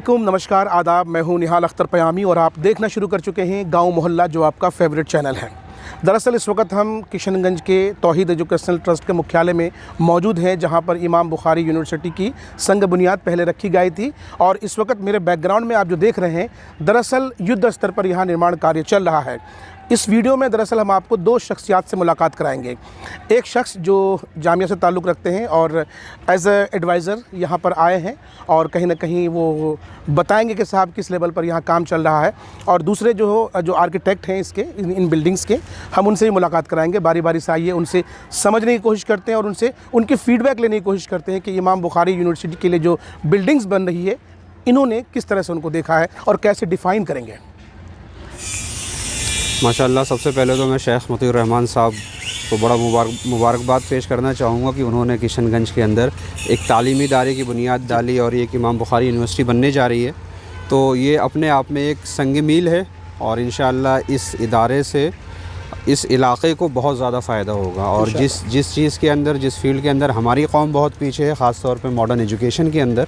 वालेकुम, नमस्कार, आदाब। मैं हूं निहाल अख्तर पयामी और आप देखना शुरू कर चुके हैं गांव मोहल्ला, जो आपका फेवरेट चैनल है। दरअसल इस वक्त हम किशनगंज के तौहीद एजुकेशनल ट्रस्ट के मुख्यालय में मौजूद हैं, जहां पर इमाम बुखारी यूनिवर्सिटी की संग बुनियाद पहले रखी गई थी। और इस वक्त मेरे बैकग्राउंड में आप जो देख रहे हैं, दरअसल युद्ध स्तर पर यहाँ निर्माण कार्य चल रहा है। इस वीडियो में दरअसल हम आपको दो शख्सियात से मुलाकात कराएंगे। एक शख्स जो जामिया से ताल्लुक़ रखते हैं और एज एडवाइज़र यहाँ पर आए हैं और कहीं ना कहीं वो बताएंगे कि साहब किस लेवल पर यहाँ काम चल रहा है। और दूसरे जो आर्किटेक्ट हैं इसके इन बिल्डिंग्स के, हम उनसे ही मुलाकात कराएंगे। बारी बारी से आइए, उनसे समझने की कोशिश करते हैं और उनसे उनकी फ़ीडबैक लेने की कोशिश करते हैं कि इमाम बुखारी यूनिवर्सिटी के लिए जो बिल्डिंग्स बन रही है, इन्होंने किस तरह से उनको देखा है और कैसे डिफ़ाइन करेंगे। माशाअल्लाह, सबसे पहले तो मैं शेख मतीउर रहमान साहब को बड़ा मुबारकबाद पेश करना चाहूँगा कि उन्होंने किशनगंज के अंदर एक तालीमी इदारे की बुनियाद डाली और ये कि इमाम बुखारी यूनिवर्सिटी बनने जा रही है। तो ये अपने आप में एक संग मील है और इंशाअल्लाह इस इदारे से इस इलाक़े को बहुत ज़्यादा फ़ायदा होगा। और जिस चीज़ के अंदर, जिस फील्ड के अंदर हमारी कौम बहुत पीछे है, ख़ास तौर पे मॉडर्न एजुकेशन के अंदर,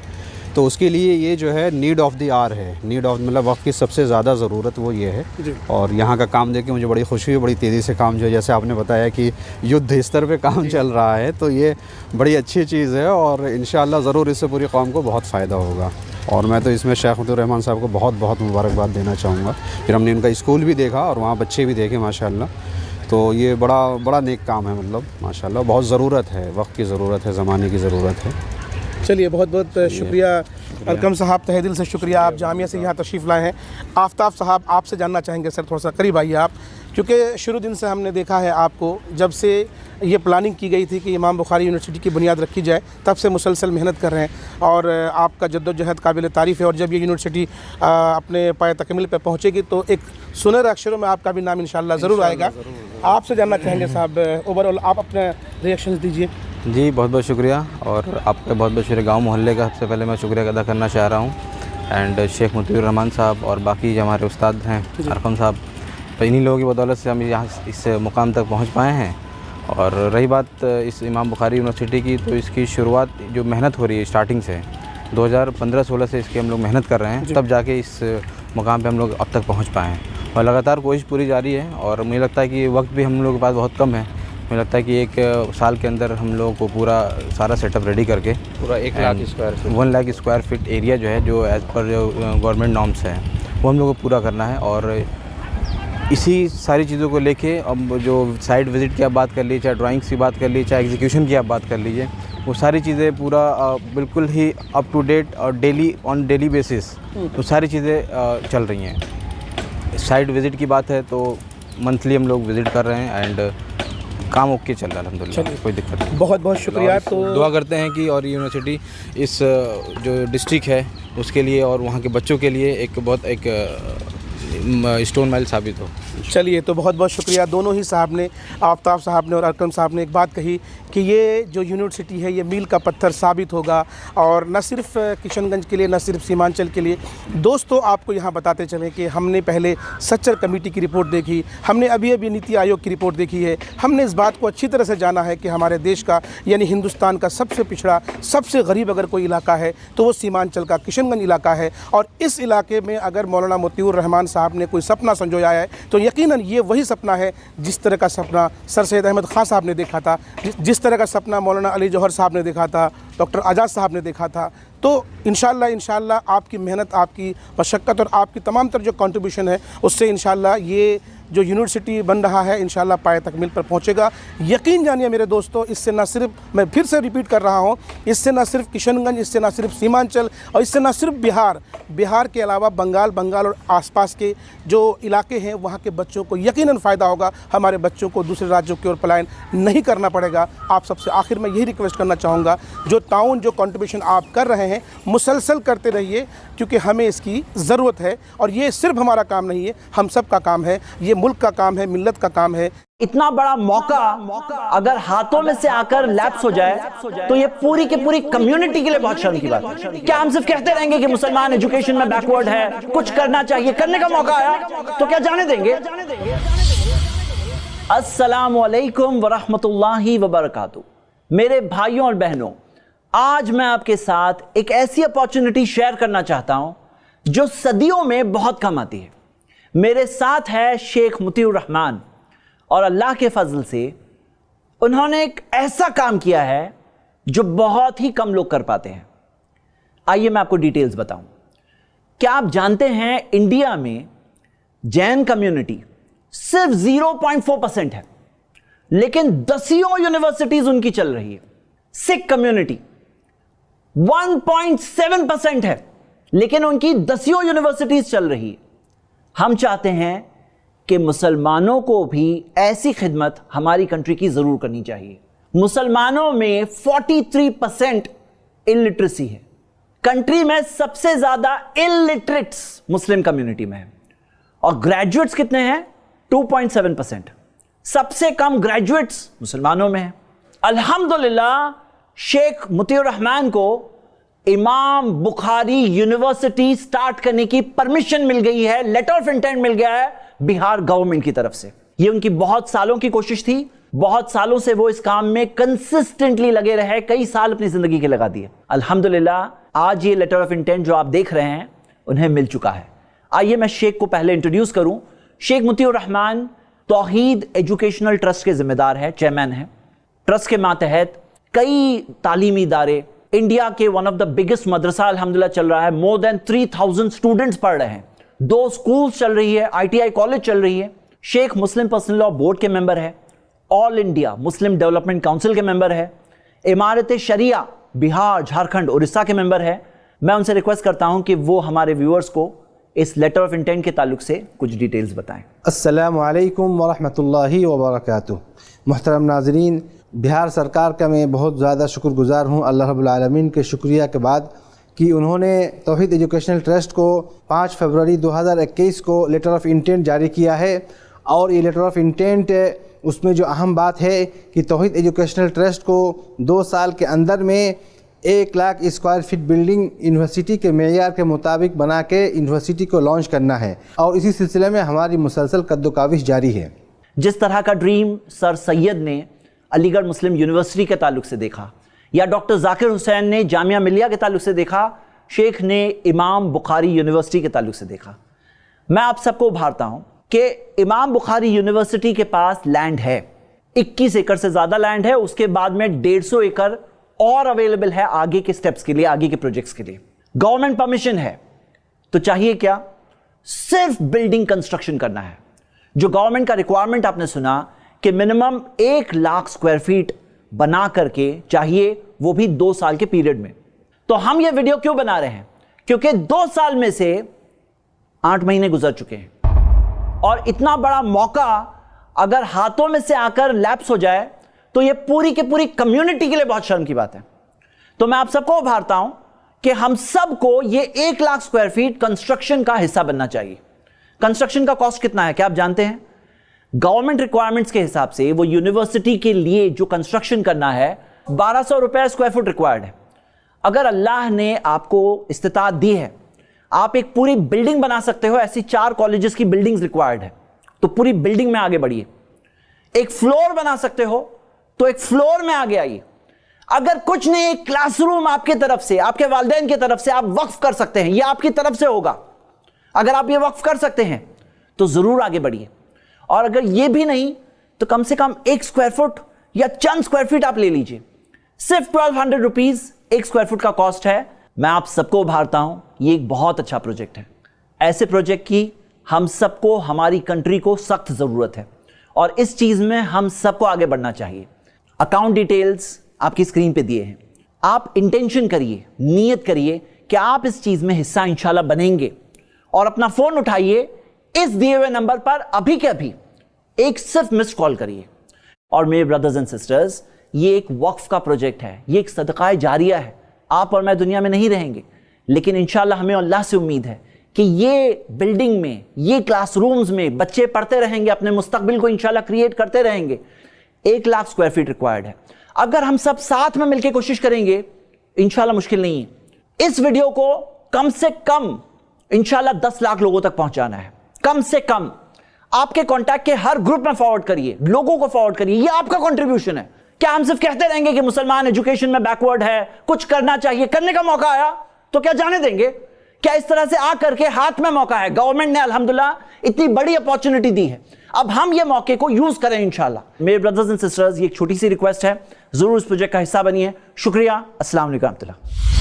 तो उसके लिए ये जो है नीड ऑफ़ द आवर है। नीड ऑफ मतलब वक्त की सबसे ज़्यादा ज़रूरत वो ये है। और यहाँ का काम देख के मुझे बड़ी खुशी हुई। बड़ी तेज़ी से काम जो है, जैसे आपने बताया कि युद्ध स्तर पे काम चल रहा है, तो ये बड़ी अच्छी चीज़ है और इंशाअल्लाह ज़रूर इससे पूरी कौम को बहुत फ़ायदा होगा। और मैं तो इसमें शेख मतीउर रहमान साहब को बहुत बहुत मुबारकबाद देना चाहूँगा। फिर हमने उनका स्कूल भी देखा और वहाँ बच्चे भी देखे माशाअल्लाह। तो ये बड़ा नेक काम है, मतलब माशाअल्लाह बहुत ज़रूरत है, वक्त की ज़रूरत है, ज़माने की ज़रूरत है। चलिए, बहुत बहुत शुक्रिया अरकम साहब, तहे दिल से शुक्रिया। आप जामिया से यहाँ तशरीफ़ लाए हैं। आफ्ताब साहब, आपसे जानना चाहेंगे सर, थोड़ा सा करीब आइए आप, क्योंकि शुरू दिन से हमने देखा है आपको, जब से ये प्लानिंग की गई थी कि इमाम बुखारी यूनिवर्सिटी की बुनियाद रखी जाए, तब से मुसलसल मेहनत कर रहे हैं और आपका जद्दोजहद काबिल तारीफ़ है। और जब ये यूनिवर्सिटी अपने पाए तकमील पर पहुँचेगी तो एक सुनहरे अक्षरों में आपका भी नाम इंशाअल्लाह ज़रूर आएगा। आपसे जानना चाहेंगे साहब, ओवरऑल आप अपने रिएक्शंस दीजिए। जी, बहुत बहुत शुक्रिया और आपका बहुत बहुत शुक्रिया। गांव मोहल्ले का सबसे पहले मैं शुक्रिया अदा करना चाह रहा हूं एंड शेख मतीउर रहमान साहब और बाकी जो हमारे उस्ताद हैं अरकम साहब, तो इन्हीं लोगों की बदौलत से हम यहाँ इस मुकाम तक पहुँच पाए हैं। और रही बात इस इमाम बुखारी यूनिवर्सिटी की, तो इसकी शुरुआत जो मेहनत हो रही है स्टार्टिंग से 2015-16 से इसकी हम लोग मेहनत कर रहे हैं, तब जाके इस मुकाम पे हम लोग अब तक पहुँच पाए हैं। और लगातार कोशिश पूरी जारी है और मुझे लगता है कि वक्त भी हम लोगों के पास बहुत कम है। मुझे लगता है कि एक साल के अंदर हम लोगों को पूरा सारा सेटअप रेडी करके पूरा 1 लाख स्क्वायर फीट एरिया जो है, जो एज़ पर जो गवर्नमेंट नॉर्म्स है, वो हम लोगों को पूरा करना है। और इसी सारी चीज़ों को लेके अब जो साइट विज़िट की आप बात कर लीजिए, चाहे ड्राइंग्स की बात कर लीजिए, चाहे एग्जीक्यूशन की आप बात कर लीजिए, वो सारी चीज़ें पूरा बिल्कुल ही अप टू डेट और डेली बेसिस तो सारी चीज़ें चल रही हैं। साइट विज़िट की बात है तो मंथली हम लोग विज़िट कर रहे हैं एंड काम ओके चल रहा है अल्हम्दुलिल्लाह, कोई दिक्कत नहीं। बहुत बहुत शुक्रिया। तो दुआ करते हैं कि और यूनिवर्सिटी इस जो डिस्ट्रिक्ट है उसके लिए और वहाँ के बच्चों के लिए एक स्टोन माइल साबित हो। चलिए, तो बहुत बहुत शुक्रिया दोनों ही साहब ने, आफ्ताब साहब ने और अरकम साहब ने एक बात कही कि ये जो यूनिवर्सिटी है ये मील का पत्थर साबित होगा। और न सिर्फ किशनगंज के लिए, न सिर्फ सीमांचल के लिए। दोस्तों, आपको यहाँ बताते चलें कि हमने पहले सच्चर कमेटी की रिपोर्ट देखी, हमने अभी नीति आयोग की रिपोर्ट देखी है। हमने इस बात को अच्छी तरह से जाना है कि हमारे देश का, यानी हिंदुस्तान का सबसे पिछड़ा, सबसे गरीब अगर कोई इलाका है तो वो सीमांचल का किशनगंज इलाका है। और इस इलाके में अगर मौलाना मतीउर रहमान साहब ने कोई सपना संजोया है तो यकीनन ये वही सपना है जिस तरह का सपना सर सैयद अहमद खान साहब ने देखा था, जिस तरह का सपना मौलाना अली जौहर साहब ने देखा था, डॉक्टर आज़ाद साहब ने देखा था। तो इंशाअल्लाह आपकी मेहनत, आपकी मशक्क़त और आपकी तमाम तर जो कंट्रीब्यूशन है, उससे इंशाअल्लाह ये जो यूनिवर्सिटी बन रहा है इंशाअल्लाह पाए तकमील पर पहुंचेगा। यकीन जानिए मेरे दोस्तों, इससे ना सिर्फ, मैं फिर से रिपीट कर रहा हूं, इससे ना सिर्फ किशनगंज, इससे ना सिर्फ सीमांचल और इससे ना सिर्फ बिहार के अलावा बंगाल और आसपास के जो इलाके हैं वहां के बच्चों को यकीनन फ़ायदा होगा। हमारे बच्चों को दूसरे राज्यों की ओर पलायन नहीं करना पड़ेगा। आप सबसे आखिर में यही रिक्वेस्ट करना चाहूँगा, जो ताउन, जो कंट्रीब्यूशन आप कर रहे हैं मुसलसल करते रहिए, क्योंकि हमें इसकी ज़रूरत है। और ये सिर्फ हमारा काम नहीं है, हम सब का काम है, ये मुल्क का काम है, मिल्लत का काम है। इतना बड़ा मौका अगर हाथों में से आकर लैप्स हो जाए तो ये पूरी की पूरी कम्युनिटी के लिए बहुत शर्म की बात है। क्या हम सिर्फ कहते रहेंगे कि मुसलमान एजुकेशन में बैकवर्ड है, कुछ करना चाहिए, करने का मौका आया तो क्या जाने देंगे? अस्सलामु अलैकुम वरहमतुल्लाहि वबरकातुहू। मेरे भाइयों और बहनों, आज मैं आपके साथ एक ऐसी अपॉर्चुनिटी शेयर करना चाहता हूं जो सदियों में बहुत कम आती है। मेरे साथ है शेख मुतीउर रहमान, और अल्लाह के फजल से उन्होंने एक ऐसा काम किया है जो बहुत ही कम लोग कर पाते हैं। आइए मैं आपको डिटेल्स बताऊं। क्या आप जानते हैं इंडिया में जैन कम्युनिटी सिर्फ 0.4% है, लेकिन दसियों यूनिवर्सिटीज उनकी चल रही है। सिख कम्युनिटी 1.7% है, लेकिन उनकी दसियों यूनिवर्सिटीज चल रही है। हम चाहते हैं कि मुसलमानों को भी ऐसी खिदमत हमारी कंट्री की जरूर करनी चाहिए। मुसलमानों में 43% इलिटरेसी है। कंट्री में सबसे ज्यादा इलिटरेट्स मुस्लिम कम्युनिटी में है, और ग्रेजुएट्स कितने हैं? 2.7%। सबसे कम ग्रेजुएट्स मुसलमानों में है। अल्हम्दुलिल्लाह शेख मुतीउर रहमान को इमाम बुखारी यूनिवर्सिटी स्टार्ट करने की परमिशन मिल गई है, लेटर ऑफ इंटेंट मिल गया है बिहार गवर्नमेंट की तरफ से। यह उनकी बहुत सालों की कोशिश थी, बहुत सालों से वो इस काम में कंसिस्टेंटली लगे रहे, कई साल अपनी जिंदगी के लगा दिए। अल्हम्दुलिल्लाह आज ये लेटर ऑफ इंटेंट जो आप देख रहे हैं उन्हें मिल चुका है। आइए मैं शेख को पहले इंट्रोड्यूस करूं। शेख मुतीउर रहमान तौहीद एजुकेशनल ट्रस्ट के जिम्मेदार है, चेयरमैन है। ट्रस्ट के मातहत कई तालीमी इदारे, इंडिया के वन ऑफ द बिगेस्ट मदरसा अल्हम्दुलिल्लाह चल रहा है, मोर देन 3000 स्टूडेंट्स पढ़ रहे हैं। 2 स्कूल्स चल रही है, ITI कॉलेज चल रही है। शेख मुस्लिम पर्सनल लॉ बोर्ड के मेंबर है, all India Muslim development council के मेंबर है, इमारत शरिया बिहार, झारखंड, उड़ीसा के मेंबर है। मैं उनसे रिक्वेस्ट करता हूं कि वो हमारे व्यूअर्स को इस लेटर ऑफ इंटेंट के ताल्लुक से कुछ डिटेल्स बताएं। अस्सलामु अलैकुम वरहमतुल्लाहि वबरकातुहू। मुहतरम नाज़रीन, बिहार सरकार का मैं बहुत ज़्यादा शुक्रगुजार हूँ अल्लाह रब्बुल आलमीन के शुक्रिया के बाद कि उन्होंने तौहीद एजुकेशनल ट्रस्ट को 5 फरवरी 2021 को लेटर ऑफ इंटेंट जारी किया है। और ये लेटर ऑफ इंटेंट, उसमें जो अहम बात है कि तौहीद एजुकेशनल ट्रस्ट को 2 साल के अंदर में 1 lakh square feet building university के मेयार के मुताबिक बना के यूनिवर्सिटी को लॉन्च करना है, और इसी सिलसिले में हमारी मुसलसल कद्दोकाविश जारी है। जिस तरह का ड्रीम सर सैयद ने अलीगढ़ मुस्लिम यूनिवर्सिटी के ताल्लुक से देखा, या डॉक्टर जाकिर हुसैन ने जामिया मिलिया के ताल्लुक से देखा, शेख ने इमाम बुखारी यूनिवर्सिटी के ताल्लुक से देखा। मैं आप सबको उभारता हूं कि इमाम बुखारी यूनिवर्सिटी के पास लैंड है, 21 एकड़ से ज्यादा लैंड है। उसके बाद में 150 एकड़ और अवेलेबल है आगे के स्टेप्स के लिए, आगे के प्रोजेक्ट्स के लिए। गवर्नमेंट परमिशन है, तो चाहिए क्या? सिर्फ बिल्डिंग कंस्ट्रक्शन करना है। जो गवर्नमेंट का रिक्वायरमेंट आपने सुना कि मिनिमम 1 लाख स्क्वायर फीट बना करके चाहिए, वो भी 2 साल के पीरियड में। तो हम ये वीडियो क्यों बना रहे हैं? क्योंकि 2 साल में से 8 महीने गुजर चुके हैं, और इतना बड़ा मौका अगर हाथों में से आकर लैप्स हो जाए तो ये पूरी की पूरी कम्युनिटी के लिए बहुत शर्म की बात है। तो मैं आप सबको उभारता हूं कि हम सबको ये 1 लाख स्क्वायर फीट कंस्ट्रक्शन का हिस्सा बनना चाहिए। कंस्ट्रक्शन का कॉस्ट कितना है क्या आप जानते हैं? गवर्नमेंट रिक्वायरमेंट्स के हिसाब से वो यूनिवर्सिटी के लिए जो कंस्ट्रक्शन करना है 1200 रुपए स्क्वायर फुट रिक्वायर्ड है। अगर अल्लाह ने आपको इस्तिताअत दी है, आप एक पूरी बिल्डिंग बना सकते हो। ऐसी 4 कॉलेजेस की बिल्डिंग्स रिक्वायर्ड है, तो पूरी बिल्डिंग में आगे बढ़िए। एक फ्लोर बना सकते हो तो एक फ्लोर में आगे आइए। अगर कुछ नहीं, एक क्लासरूम आपके तरफ से, आपके वालिदैन की तरफ से आप वक्फ कर सकते हैं, यह आपकी तरफ से होगा। अगर आप ये वक्फ कर सकते हैं तो जरूर आगे बढ़िए। और अगर ये भी नहीं तो कम से कम 1 स्क्वायर फुट या चंद स्क्वायर फीट आप ले लीजिए। सिर्फ 1200 रुपीज 1 स्क्वायर फुट का कॉस्ट है। मैं आप सबको उभारता हूं, ये एक बहुत अच्छा प्रोजेक्ट है। ऐसे प्रोजेक्ट की हम सबको, हमारी कंट्री को सख्त जरूरत है, और इस चीज में हम सबको आगे बढ़ना चाहिए। अकाउंट डिटेल्स आपकी स्क्रीन पे दिए हैं। आप इंटेंशन करिए, नीयत करिए कि आप इस चीज में हिस्सा इंशाल्लाह बनेंगे, और अपना फोन उठाइए, इस दिए हुए नंबर पर अभी के अभी एक सिर्फ मिस्ड कॉल करिए। और मेरे ब्रदर्स एंड सिस्टर्स, ये एक वक्फ का प्रोजेक्ट है, ये एक सदका जारिया है। आप और मैं दुनिया में नहीं रहेंगे, लेकिन इंशाल्लाह हमें अल्लाह से उम्मीद है कि ये बिल्डिंग में, ये क्लासरूम्स में बच्चे पढ़ते रहेंगे, अपने मुस्तकबिल को इंशाल्लाह क्रिएट करते रहेंगे। 1 लाख स्क्वायर फीट रिक्वायर्ड है। अगर हम सब साथ में मिलकर कोशिश करेंगे, इंशाल्लाह मुश्किल नहीं है। इस वीडियो को कम से कम इंशाल्लाह 10 लाख लोगों तक पहुंचाना है। कम से कम आपके कांटेक्ट के हर ग्रुप में फॉरवर्ड करिए, लोगों को फॉरवर्ड करिए। ये आपका कंट्रीब्यूशन है। क्या हम सिर्फ कहते रहेंगे कि मुसलमान एजुकेशन में बैकवर्ड है, कुछ करना चाहिए? करने का मौका आया तो क्या जाने देंगे? क्या इस तरह से आकर के हाथ में मौका है, गवर्नमेंट ने अल्हम्दुलिल्लाह इतनी बड़ी अपॉर्चुनिटी दी है, अब हम ये मौके को यूज करें इंशाल्लाह। मेरे ब्रदर्स एंड सिस्टर्स, ये एक छोटी सी रिक्वेस्ट है, जरूर इस प्रोजेक्ट का हिस्सा बनिए। शुक्रिया। अस्सलाम वालेकुम।